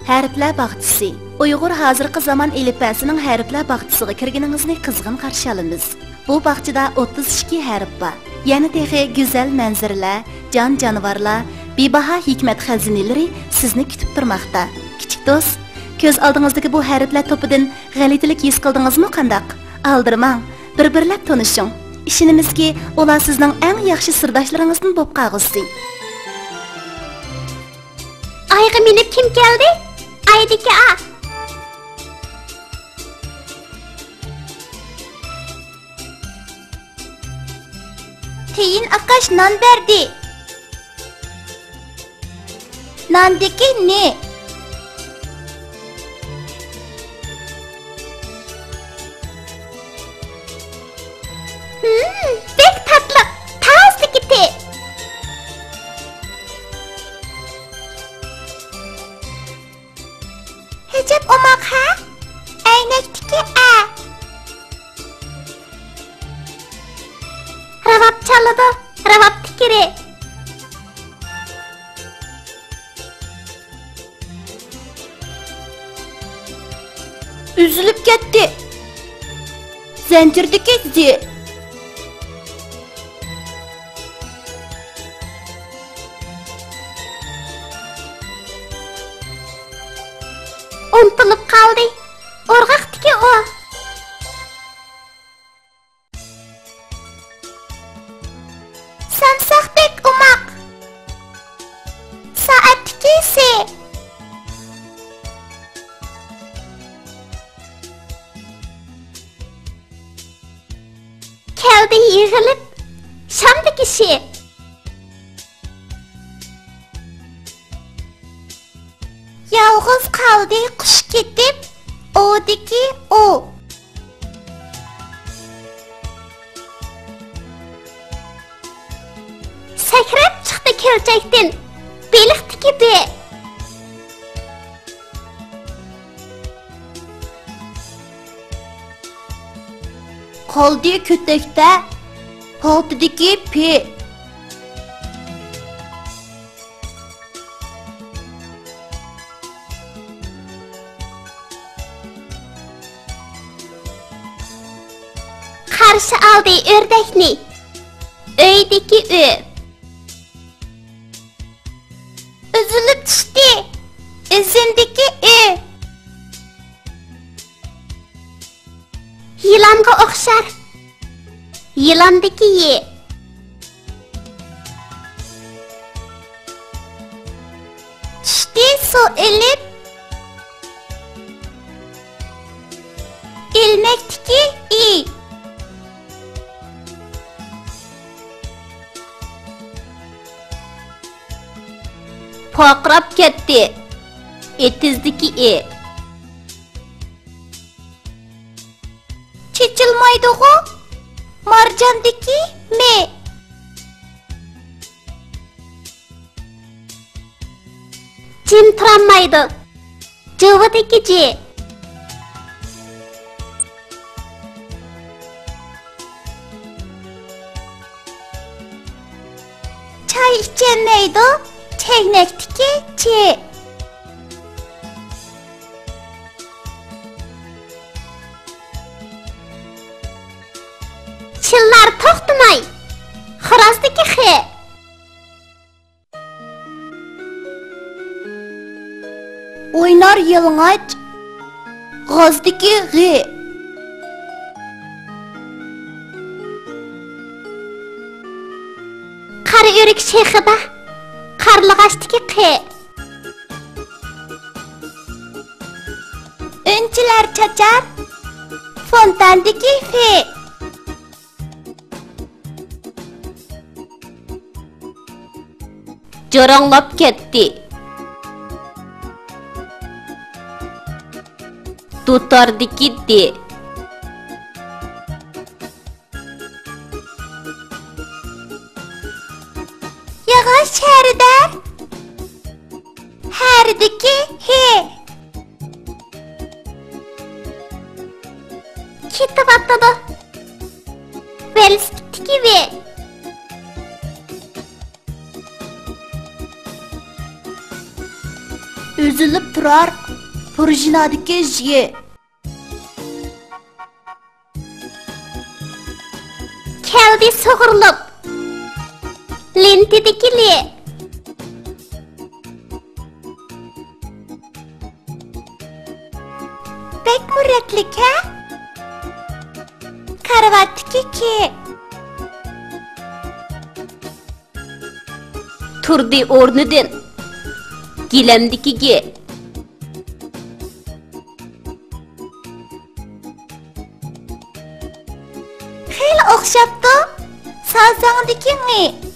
Hərflər bağçısı. Uyğur hazırkı zaman elifbəsinin hərflər bağçısına kirgininizni qızğın qarşı alınız. Bu bağçıda 32 hərf var. Yəni texi güzel mənzərələr, can-canavarlar, bebaha hikmət xəzinələri sizni kütüb durmaqda. Kiçik dost, göz aldığınızdakı bu hərflər topidan g'alatilik his qildingizmi qandaq? Aldırmang, bir-birlab tanışın. İşinimizki, ular sizning eng yaxshi sirdoshlarыңizdan bo'lib qolg'usi. Ayga minib kim keldi? Aydiki a. Teyin akash non berdi. Nondaki ne? Bek tatlı. Tazdaki te. Hecep omak ha? Aynaktaki a. Ravap çalıdı. Ravap tikiri. Üzülüp gitti. Zincirdeki zi. Untulup kaldı. Orgaktaki o. Samsak bek umak. Saattaki si. Keldi yığılıp. Şamdaki şey. Yalğız kaldı kuş gidip. O'daki o. Sakrab çıktı kelcekten. Beliktiki be. Kaldı kütekte. Paltıdaki pi. Karşı aldı ördekni. Öydeki ö. Üzülüp düştü. Üzündeki ü. Yılanga okşar. Yılandaki ye. Düştü su elip. İlmekteki i. Pakrap ketdi. Etizdeki e. Çiçilmaydı o. Marjandaki me. Cim turanmaydı. Cıvıdaki c. Çay içen neydi? Çeynekteki c. Çıllar toxtumay. Xırazdaki xe. Oynar yalıngaç. G'azdaki g. Qarı örük şeyxida. Qarlıqaşdaki xe. Önçiler çaçar. Fontandaki fe. Joranglap ketdi. Tutardiki de. Yağış herder. Herdeki he. Kitap atladı. Velskitiki ve. Üzülüp turar Purjinadiki J. Keldi sug'urilib. Lentidiki L. Bek murratlik ha? Karavatdiki K. Turdi o'rnidan. Gilamdiki G. Xeyli o'xshabdi. Sazangdiki N.